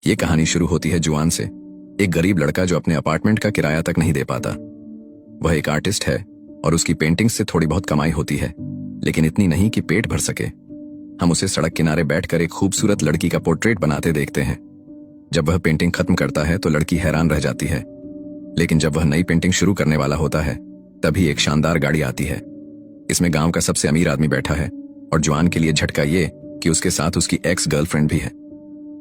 ये कहानी शुरू होती है जुआन से, एक गरीब लड़का जो अपने अपार्टमेंट का किराया तक नहीं दे पाता। वह एक आर्टिस्ट है और उसकी पेंटिंग्स से थोड़ी बहुत कमाई होती है, लेकिन इतनी नहीं कि पेट भर सके। हम उसे सड़क किनारे बैठकर एक खूबसूरत लड़की का पोर्ट्रेट बनाते देखते हैं। जब वह पेंटिंग खत्म करता है तो लड़की हैरान रह जाती है, लेकिन जब वह नई पेंटिंग शुरू करने वाला होता है तभी एक शानदार गाड़ी आती है। इसमें गांव का सबसे अमीर आदमी बैठा है और जुआन के लिए झटका ये कि उसके साथ उसकी एक्स गर्लफ्रेंड भी है।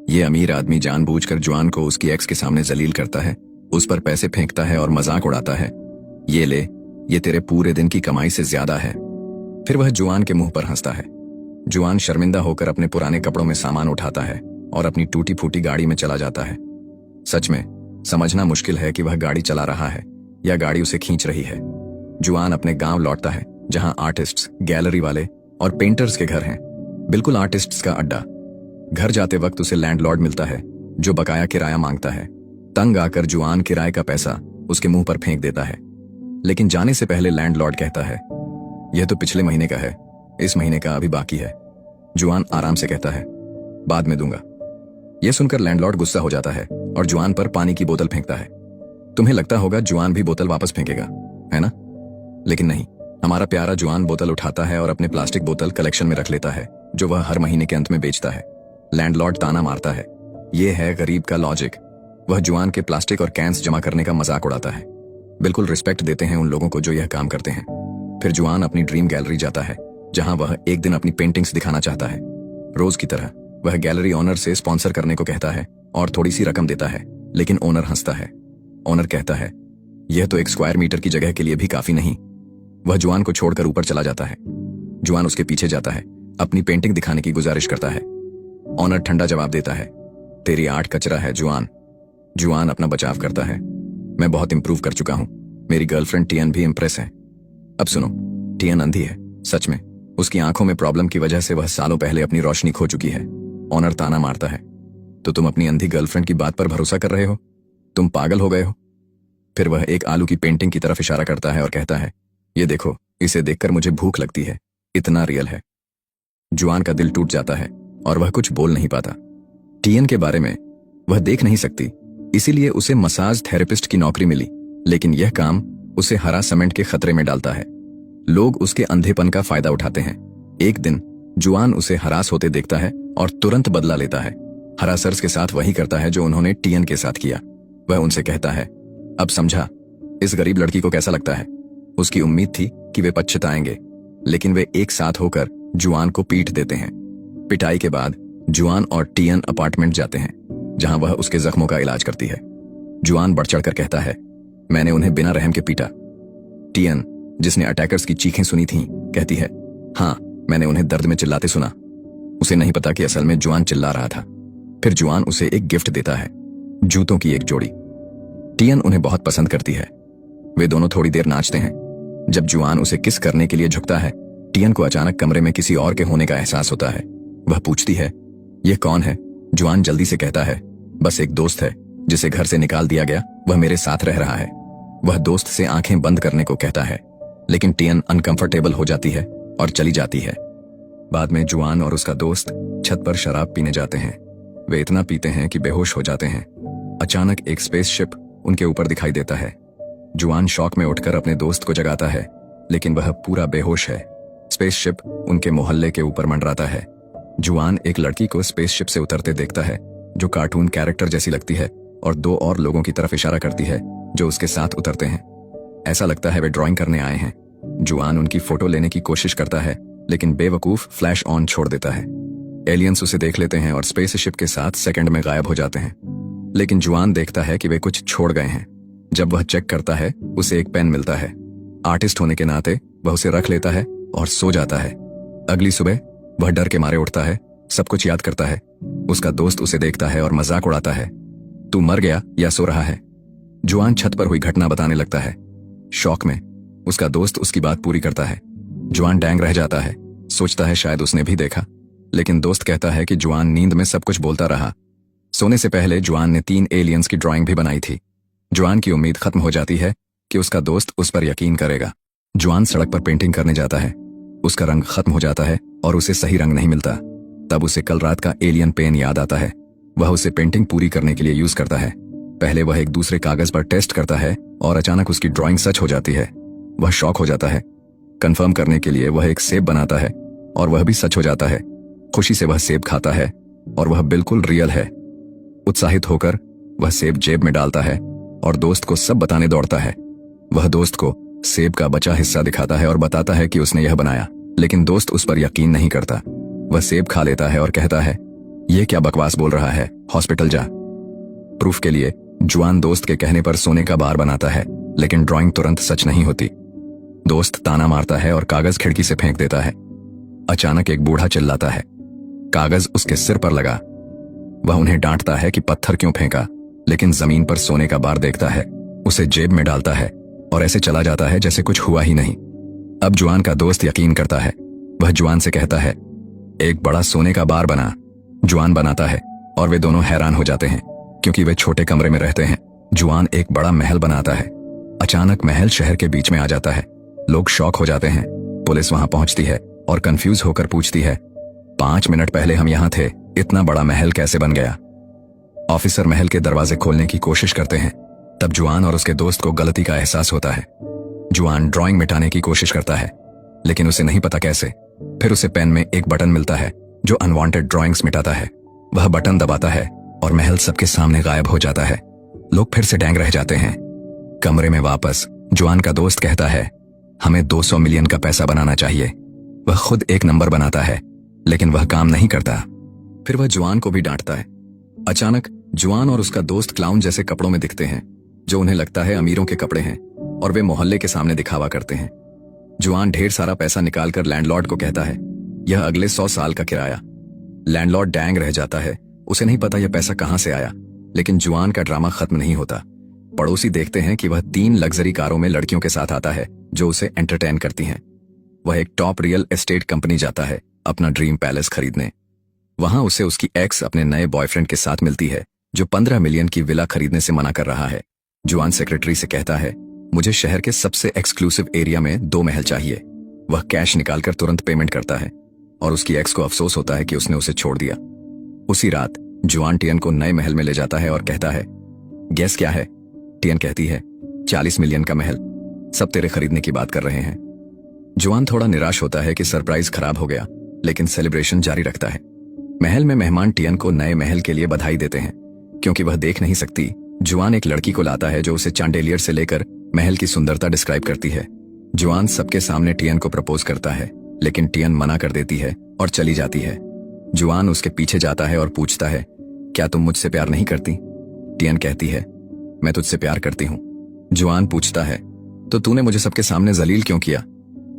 ये अमीर आदमी जानबूझकर जुआन को उसकी एक्स के सामने जलील करता है, उस पर पैसे फेंकता है और मजाक उड़ाता है। ये ले, ये तेरे पूरे दिन की कमाई से ज्यादा है। फिर वह जुआन के मुंह पर हंसता है। जुआन शर्मिंदा होकर अपने पुराने कपड़ों में सामान उठाता है और अपनी टूटी फूटी गाड़ी में चला जाता है। सच में समझना मुश्किल है कि वह गाड़ी चला रहा है या गाड़ी उसे खींच रही है। जुआन अपने गांव लौटता है जहां आर्टिस्ट्स, गैलरी वाले और पेंटर्स के घर हैं, बिल्कुल आर्टिस्ट्स का अड्डा। घर जाते वक्त उसे लैंडलॉर्ड मिलता है जो बकाया किराया मांगता है। तंग आकर जुआन किराए का पैसा उसके मुंह पर फेंक देता है, लेकिन जाने से पहले लैंडलॉर्ड कहता है, यह तो पिछले महीने का है, इस महीने का अभी बाकी है। जुआन आराम से कहता है, बाद में दूंगा। यह सुनकर लैंडलॉर्ड गुस्सा हो जाता है और जुआन पर पानी की बोतल फेंकता है। तुम्हें लगता होगा जुआन भी बोतल वापस फेंकेगा, है ना? लेकिन नहीं, हमारा प्यारा जुआन बोतल उठाता है और अपने प्लास्टिक बोतल कलेक्शन में रख लेता है जो वह हर महीने के अंत में बेचता है। लैंडलॉर्ड ताना मारता है, यह है गरीब का लॉजिक। वह जुआन के प्लास्टिक और कैंस जमा करने का मजाक उड़ाता है। बिल्कुल रिस्पेक्ट देते हैं उन लोगों को जो यह काम करते हैं। फिर जुआन अपनी ड्रीम गैलरी जाता है जहां वह एक दिन अपनी पेंटिंग्स दिखाना चाहता है। रोज की तरह वह गैलरी ओनर से स्पॉन्सर करने को कहता है और थोड़ी सी रकम देता है, लेकिन ओनर हंसता है। ओनर कहता है, यह तो 1 स्क्वायर मीटर की जगह के लिए भी काफी नहीं। वह जुआन को छोड़कर ऊपर चला जाता है। जुआन उसके पीछे जाता है, अपनी पेंटिंग दिखाने की गुजारिश करता है। ऑनर ठंडा जवाब देता है, तेरी आर्ट कचरा है जुआन। जुआन अपना बचाव करता है, मैं बहुत इंप्रूव कर चुका हूं, मेरी गर्लफ्रेंड टियन भी इंप्रेस है। अब सुनो, टियन अंधी है, सच में। उसकी आंखों में प्रॉब्लम की वजह से वह सालों पहले अपनी रोशनी खो चुकी है। ऑनर ताना मारता है, तो तुम अपनी अंधी गर्लफ्रेंड की बात पर भरोसा कर रहे हो? तुम पागल हो गए हो? फिर वह एक आलू की पेंटिंग की तरफ इशारा करता है और कहता है, ये देखो, इसे देखकर मुझे भूख लगती है, इतना रियल है। जुआन का दिल टूट जाता है और वह कुछ बोल नहीं पाता। टियन के बारे में वह देख नहीं सकती, इसीलिए उसे मसाज थेरेपिस्ट की नौकरी मिली, लेकिन यह काम उसे हरासमेंट के खतरे में डालता है। लोग उसके अंधेपन का फायदा उठाते हैं। एक दिन जुआन उसे हरास होते देखता है और तुरंत बदला लेता है। हरासर्स के साथ वही करता है जो उन्होंने टियन के साथ किया। वह उनसे कहता है, अब समझा इस गरीब लड़की को कैसा लगता है। उसकी उम्मीद थी कि वे पछताएंगे, लेकिन वे एक साथ होकर जुआन को पीट देते हैं। पिटाई के बाद जुआन और टियन अपार्टमेंट जाते हैं जहां वह उसके जख्मों का इलाज करती है। जुआन बढ़ चढ़कर कहता है, मैंने उन्हें बिना रहम के पीटा। टियन, जिसने अटैकर्स की चीखें सुनी थीं, कहती है, हाँ, मैंने उन्हें दर्द में चिल्लाते सुना। उसे नहीं पता कि असल में जुआन चिल्ला रहा था। फिर जुआन उसे एक गिफ्ट देता है, जूतों की एक जोड़ी। टियन उन्हें बहुत पसंद करती है। वे दोनों थोड़ी देर नाचते हैं। जब जुआन उसे किस करने के लिए झुकता है, टियन को अचानक कमरे में किसी और के होने का एहसास होता है। वह पूछती है, यह कौन है? जुआन जल्दी से कहता है, बस एक दोस्त है जिसे घर से निकाल दिया गया, वह मेरे साथ रह रहा है। वह दोस्त से आंखें बंद करने को कहता है, लेकिन टियन अनकंफर्टेबल हो जाती है और चली जाती है। बाद में जुआन और उसका दोस्त छत पर शराब पीने जाते हैं। वे इतना पीते हैं कि बेहोश हो जाते हैं। अचानक एक स्पेसशिप उनके ऊपर दिखाई देता है। जुआन शॉक में उठकर अपने दोस्त को जगाता है, लेकिन वह पूरा बेहोश है। स्पेसशिप उनके मोहल्ले के ऊपर मंडराता है। जुआन एक लड़की को स्पेसशिप से उतरते देखता है जो कार्टून कैरेक्टर जैसी लगती है और 2 और लोगों की तरफ इशारा करती है जो उसके साथ उतरते हैं। ऐसा लगता है वे ड्राइंग करने आए हैं। जुआन उनकी फोटो लेने की कोशिश करता है, लेकिन बेवकूफ फ्लैश ऑन छोड़ देता है। एलियंस उसे देख लेते हैं और स्पेसशिप के साथ सेकंड में गायब हो जाते हैं। लेकिन जुआन देखता है कि वे कुछ छोड़ गए हैं। जब वह चेक करता है, उसे एक पेन मिलता है। आर्टिस्ट होने के नाते वह उसे रख लेता है और सो जाता है। अगली सुबह वह डर के मारे उठता है, सब कुछ याद करता है। उसका दोस्त उसे देखता है और मजाक उड़ाता है, तू मर गया या सो रहा है? जुआन छत पर हुई घटना बताने लगता है। शौक में उसका दोस्त उसकी बात पूरी करता है। जुआन डैंग रह जाता है, सोचता है शायद उसने भी देखा, लेकिन दोस्त कहता है कि जुआन नींद में सब कुछ बोलता रहा। सोने से पहले जुआन ने 3 एलियंस की ड्राइंग भी बनाई थी। जुआन की उम्मीद खत्म हो जाती है कि उसका दोस्त उस पर यकीन करेगा। जुआन सड़क पर पेंटिंग करने जाता है। उसका रंग खत्म हो जाता है और उसे सही रंग नहीं मिलता। तब उसे कल रात का एलियन पेन याद आता है। वह उसे पेंटिंग पूरी करने के लिए यूज करता है। पहले वह एक दूसरे कागज पर टेस्ट करता है और अचानक उसकी ड्राइंग सच हो जाती है। वह शॉक हो जाता है। कंफर्म करने के लिए वह एक सेब बनाता है और वह भी सच हो जाता है। खुशी से वह सेब खाता है और वह बिल्कुल रियल है। उत्साहित होकर वह सेब जेब में डालता है और दोस्त को सब बताने दौड़ता है। वह दोस्त को सेब का बचा हिस्सा दिखाता है और बताता है कि उसने यह बनाया, लेकिन दोस्त उस पर यकीन नहीं करता। वह सेब खा लेता है और कहता है, यह क्या बकवास बोल रहा है, हॉस्पिटल जा। प्रूफ के लिए जुआन दोस्त के कहने पर सोने का बार बनाता है, लेकिन ड्राइंग तुरंत सच नहीं होती। दोस्त ताना मारता है और कागज खिड़की से फेंक देता है। अचानक एक बूढ़ा चिल्लाता है, कागज उसके सिर पर लगा। वह उन्हें डांटता है कि पत्थर क्यों फेंका, लेकिन जमीन पर सोने का बार देखता है, उसे जेब में डालता है और ऐसे चला जाता है जैसे कुछ हुआ ही नहीं। अब जुआन का दोस्त यकीन करता है। वह जुआन से कहता है, एक बड़ा सोने का बार बना। जुआन बनाता है और वे दोनों हैरान हो जाते हैं क्योंकि वे छोटे कमरे में रहते हैं। जुआन एक बड़ा महल बनाता है। अचानक महल शहर के बीच में आ जाता है। लोग शॉक हो जाते हैं। पुलिस वहां पहुंचती है और कंफ्यूज होकर पूछती है, 5 मिनट पहले हम यहां थे, इतना बड़ा महल कैसे बन गया? ऑफिसर महल के दरवाजे खोलने की कोशिश करते हैं। तब जुआन और उसके दोस्त को गलती का एहसास होता है। जुआन ड्राइंग मिटाने की कोशिश करता है, लेकिन उसे नहीं पता कैसे। फिर उसे पेन में एक बटन मिलता है जो अनवांटेड ड्राइंग्स मिटाता है। वह बटन दबाता है और महल सबके सामने गायब हो जाता है। लोग फिर से दंग रह जाते हैं। कमरे में वापस जुआन का दोस्त कहता है, हमें 200 मिलियन का पैसा बनाना चाहिए। वह खुद एक नंबर बनाता है, लेकिन वह काम नहीं करता। फिर वह जुआन को भी डांटता है। अचानक जुआन और उसका दोस्त क्लाउन जैसे कपड़ों में दिखते हैं, जो उन्हें लगता है अमीरों के कपड़े हैं, और वे मोहल्ले के सामने दिखावा करते हैं। जुआन ढेर सारा पैसा निकालकर लैंडलॉर्ड को कहता है, यह अगले 100 साल का किराया। लैंडलॉर्ड डैंग रह जाता है। उसे नहीं पता यह पैसा कहां से आया, लेकिन जुआन का ड्रामा खत्म नहीं होता। पड़ोसी देखते हैं कि वह 3 लग्जरी कारों में लड़कियों के साथ आता है जो उसे एंटरटेन करती हैं। वह एक टॉप रियल एस्टेट कंपनी जाता है अपना ड्रीम पैलेस खरीदने। वहां उसे उसकी एक्स अपने नए बॉयफ्रेंड के साथ मिलती है, जो 15 मिलियन की विला खरीदने से मना कर रहा है। जुआन सेक्रेटरी से कहता है, मुझे शहर के सबसे एक्सक्लूसिव एरिया में 2 महल चाहिए। वह कैश निकालकर तुरंत पेमेंट करता है और उसकी एक्स को अफसोस होता है कि उसने उसे छोड़ दिया। उसी रात जुआन टियन को नए महल में ले जाता है और कहता है, गैस क्या है? टियन कहती है, 40 मिलियन का महल। सब तेरे खरीदने की बात कर रहे हैं। जुआन थोड़ा निराश होता है कि सरप्राइज खराब हो गया, लेकिन सेलिब्रेशन जारी रखता है। महल में मेहमान टियन को नए महल के लिए बधाई देते हैं। क्योंकि वह देख नहीं सकती, जुआन एक लड़की को लाता है जो उसे चांडेलियर से लेकर महल की सुंदरता डिस्क्राइब करती है। जुआन सबके सामने टियन को प्रपोज करता है, लेकिन टियन मना कर देती है और चली जाती है। जुआन उसके पीछे जाता है और पूछता है, क्या तुम मुझसे प्यार नहीं करती? टियन कहती है, मैं तुझसे प्यार करती हूँ। जुआन पूछता है, तो तूने मुझे सबके सामने जलील क्यों किया?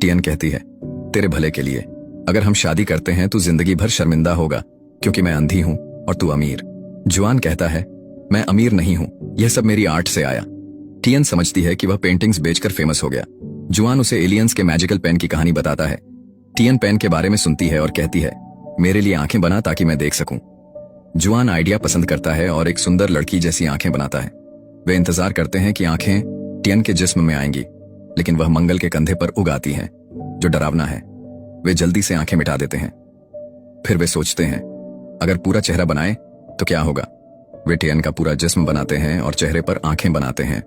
टियन कहती है, तेरे भले के लिए। अगर हम शादी करते हैं तो जिंदगी भर शर्मिंदा होगा, क्योंकि मैं अंधी हूं और तू अमीर। जुआन कहता है, मैं अमीर नहीं हूं, यह सब मेरी आर्ट से आया। टियन समझती है कि वह पेंटिंग्स बेचकर फेमस हो गया। जुआन उसे एलियंस के मैजिकल पेन की कहानी बताता है। टियन पेन के बारे में सुनती है और कहती है, मेरे लिए आंखें बना ताकि मैं देख सकूं। जुआन आइडिया पसंद करता है और एक सुंदर लड़की जैसी आंखें बनाता है। वे इंतजार करते हैं कि आंखें टियन के जिस्म में आएंगी, लेकिन वह मंगल के कंधे पर उग आती हैं, जो डरावना है। वे जल्दी से आंखें मिटा देते हैं। फिर वे सोचते हैं, अगर पूरा चेहरा बनाए तो क्या होगा? वे टियन का पूरा जिस्म बनाते हैं और चेहरे पर आंखें बनाते हैं।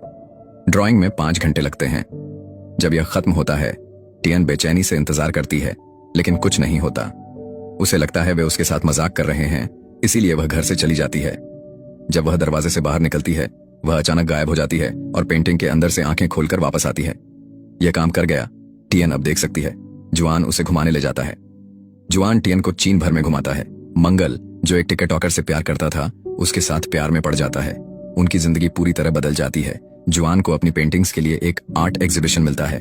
ड्राइंग में 5 घंटे लगते हैं। जब यह खत्म होता है, टियन बेचैनी से इंतजार करती है, लेकिन कुछ नहीं होता। उसे लगता है वे उसके साथ मजाक कर रहे हैं, इसीलिए वह घर से चली जाती है। जब वह दरवाजे से बाहर निकलती है, वह अचानक गायब हो जाती है और पेंटिंग के अंदर से आंखें खोलकर वापस आती है। यह काम कर गया, टियन अब देख सकती है। जुआन उसे घुमाने ले जाता है। जुआन टियन को चीन भर में घुमाता है। मंगल, जो एक टिकट टॉकर से प्यार करता था, उसके साथ प्यार में पड़ जाता है। उनकी जिंदगी पूरी तरह बदल जाती है। जुआन को अपनी पेंटिंग्स के लिए एक आर्ट एग्जीबिशन मिलता है।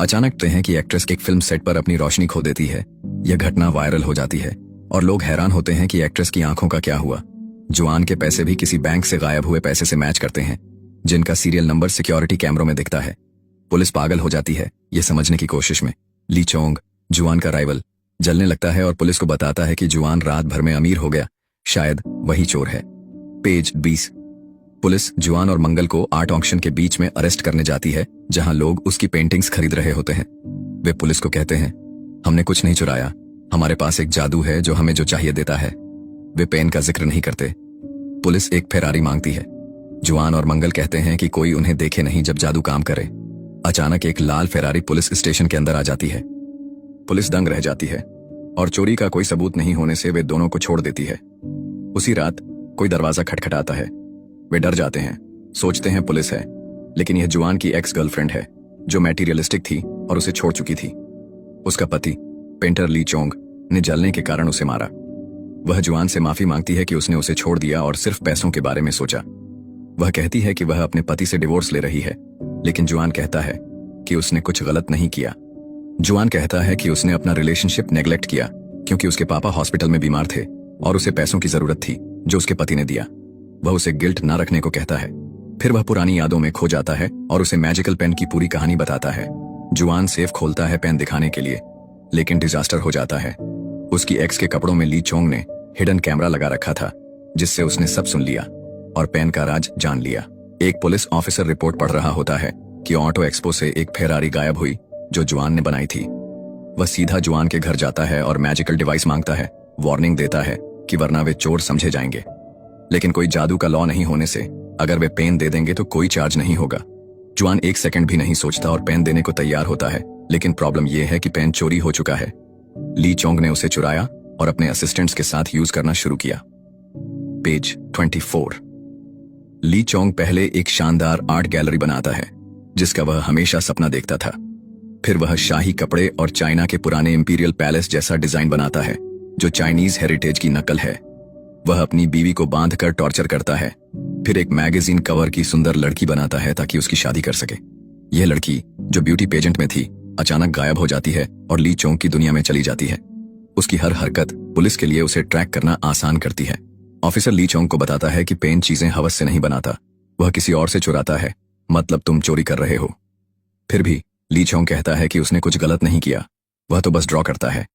अचानक तय है कि एक्ट्रेस एक फिल्म सेट पर अपनी रोशनी खो देती है। यह घटना वायरल हो जाती है और लोग हैरान होते हैं कि एक्ट्रेस की आंखों का क्या हुआ। जुआन के पैसे भी किसी बैंक से गायब हुए पैसे से मैच करते हैं, जिनका सीरियल नंबर सिक्योरिटी कैमरों में दिखता है। पुलिस पागल हो जाती है यह समझने की कोशिश में। ली चोंग, जुआन का राइवल, जलने लगता है और पुलिस को बताता है कि जुआन रात भर में अमीर हो गया, शायद वही चोर है। पेज 20। पुलिस जुआन और मंगल को आर्ट ऑक्शन के बीच में अरेस्ट करने जाती है, जहां लोग उसकी पेंटिंग्स खरीद रहे होते हैं। वे पुलिस को कहते हैं, हमने कुछ नहीं चुराया, हमारे पास एक जादू है जो हमें जो चाहिए देता है। वे पेन का जिक्र नहीं करते, पुलिस एक फेरारी मांगती है। जुआन और मंगल कहते हैं कि कोई उन्हें देखे नहीं जब जादू काम करे। अचानक एक लाल फेरारी पुलिस स्टेशन के अंदर आ जाती है। पुलिस दंग रह जाती है और चोरी का कोई सबूत नहीं होने से वे दोनों को छोड़ देती है। उसी रात कोई दरवाजा खटखटाता है। वे डर जाते हैं, सोचते हैं पुलिस है, लेकिन यह जुआन की एक्स गर्लफ्रेंड है जो मैटीरियलिस्टिक थी और उसे छोड़ चुकी थी। उसका पति पेंटर ली चोंग ने जलने के कारण उसे मारा। वह जुआन से माफी मांगती है कि उसने उसे छोड़ दिया और सिर्फ पैसों के बारे में सोचा। वह कहती है कि वह अपने पति से डिवोर्स ले रही है, लेकिन जुआन कहता है कि उसने कुछ गलत नहीं किया। जुआन कहता है कि उसने अपना रिलेशनशिप नेग्लेक्ट किया क्योंकि उसके पापा हॉस्पिटल में बीमार थे और उसे पैसों की जरूरत थी जो उसके पति ने दिया। वह उसे गिल्ट ना रखने को कहता है। फिर वह पुरानी यादों में खो जाता है और उसे मैजिकल पेन की पूरी कहानी बताता है। जुआन सेफ खोलता है पेन दिखाने के लिए, लेकिन डिजास्टर हो जाता है। उसकी एक्स के कपड़ों में ली चोंग ने हिडन कैमरा लगा रखा था, जिससे उसने सब सुन लिया और पेन का राज जान लिया। एक पुलिस ऑफिसर रिपोर्ट पढ़ रहा होता है कि ऑटो एक्सपो से एक फेरारी गायब हुई जो जुआन ने बनाई थी। वह सीधा जुआन के घर जाता है और मैजिकल डिवाइस मांगता है, वार्निंग देता है कि वरना वे चोर समझे जाएंगे। लेकिन कोई जादू का लॉ नहीं होने से अगर वे पेन दे देंगे तो कोई चार्ज नहीं होगा। जुआन एक सेकंड भी नहीं सोचता और पेन देने को तैयार होता है, लेकिन प्रॉब्लम यह है कि पेन चोरी हो चुका है। ली चोंग ने उसे चुराया और अपने असिस्टेंट्स के साथ यूज करना शुरू किया। पेज 24। ली चोंग पहले एक शानदार आर्ट गैलरी बनाता है जिसका वह हमेशा सपना देखता था। फिर वह शाही कपड़े और चाइना के पुराने इंपीरियल पैलेस जैसा डिजाइन बनाता है जो चाइनीज हेरिटेज की नकल है। वह अपनी बीवी को बांधकर टॉर्चर करता है। फिर एक मैगजीन कवर की सुंदर लड़की बनाता है ताकि उसकी शादी कर सके। यह लड़की जो ब्यूटी पेजेंट में थी अचानक गायब हो जाती है और ली चोंग की दुनिया में चली जाती है। उसकी हर हरकत पुलिस के लिए उसे ट्रैक करना आसान करती है। ऑफिसर ली चोंग को बताता है कि पेन चीजें हवस से नहीं बनाता, वह किसी और से चुराता है, मतलब तुम चोरी कर रहे हो। फिर भी ली चोंग कहता है कि उसने कुछ गलत नहीं किया, वह तो बस ड्रॉ करता है।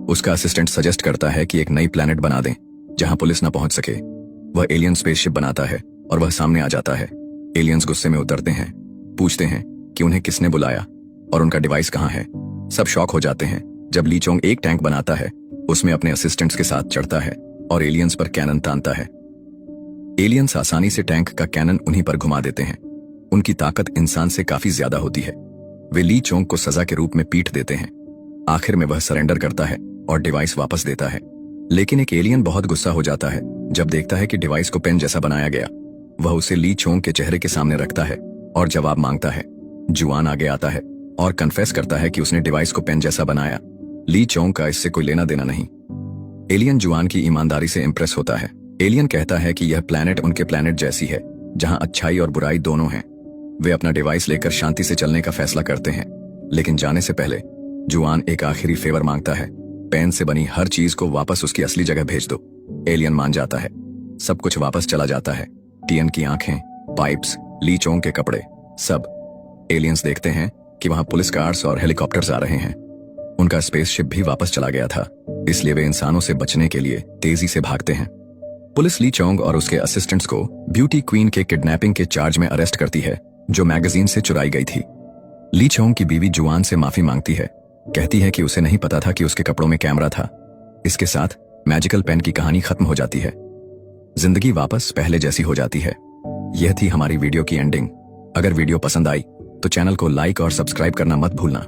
उसका असिस्टेंट सजेस्ट करता है कि एक नई प्लेनेट बना दें जहां पुलिस न पहुंच सके। वह एलियन स्पेसशिप बनाता है और वह सामने आ जाता है। एलियंस गुस्से में उतरते हैं, पूछते हैं कि उन्हें किसने बुलाया और उनका डिवाइस कहां है। सब शॉक हो जाते हैं जब ली चोंग एक टैंक बनाता है, उसमें अपने असिस्टेंट्स के साथ चढ़ता है और एलियंस पर कैनन तानता है। एलियंस आसानी से टैंक का कैनन उन्हीं पर घुमा देते हैं। उनकी ताकत इंसान से काफी ज्यादा होती है। वे ली चोंग को सजा के रूप में पीट देते हैं। आखिर में वह सरेंडर करता है और डिवाइस वापस देता है। लेकिन एक एलियन बहुत गुस्सा हो जाता है जब देखता है कि डिवाइस को पेन जैसा बनाया गया। वह उसे ली चोंग के चेहरे के सामने रखता है और जवाब मांगता है। जुआन आगे आता है और कन्फेस करता है कि उसने डिवाइस को पेन जैसा बनाया। ली चोंग का इससे कोई लेना देना नहीं। एलियन जुआन की ईमानदारी से इंप्रेस होता है। एलियन कहता है कि यह प्लैनेट उनके प्लैनेट जैसी है जहां अच्छाई और बुराई दोनों हैं। वे अपना डिवाइस लेकर शांति से चलने का फैसला करते हैं, लेकिन जाने से पहले जुआन एक आखिरी फेवर मांगता है, पेन से बनी हर चीज को वापस उसकी असली जगह भेज दो। एलियन मान जाता है। सब कुछ वापस चला जाता है। टियन की आंखें, पाइप्स, ली चोंग के कपड़े, सब। एलियंस देखते हैं कि वहां पुलिस कार्स और हेलीकॉप्टर्स आ रहे हैं। उनका स्पेसशिप भी वापस चला गया था, इसलिए वे इंसानों से बचने के लिए तेजी से भागते हैं। पुलिस ली चोंग और उसके असिस्टेंट्स को ब्यूटी क्वीन के किडनैपिंग के चार्ज में अरेस्ट करती है जो मैगजीन से चुराई गई थी। ली चोंग की बीवी जुआन से माफी मांगती है, कहती है कि उसे नहीं पता था कि उसके कपड़ों में कैमरा था। इसके साथ मैजिकल पेन की कहानी खत्म हो जाती है। जिंदगी वापस पहले जैसी हो जाती है। यह थी हमारी वीडियो की एंडिंग। अगर वीडियो पसंद आई तो चैनल को लाइक और सब्सक्राइब करना मत भूलना।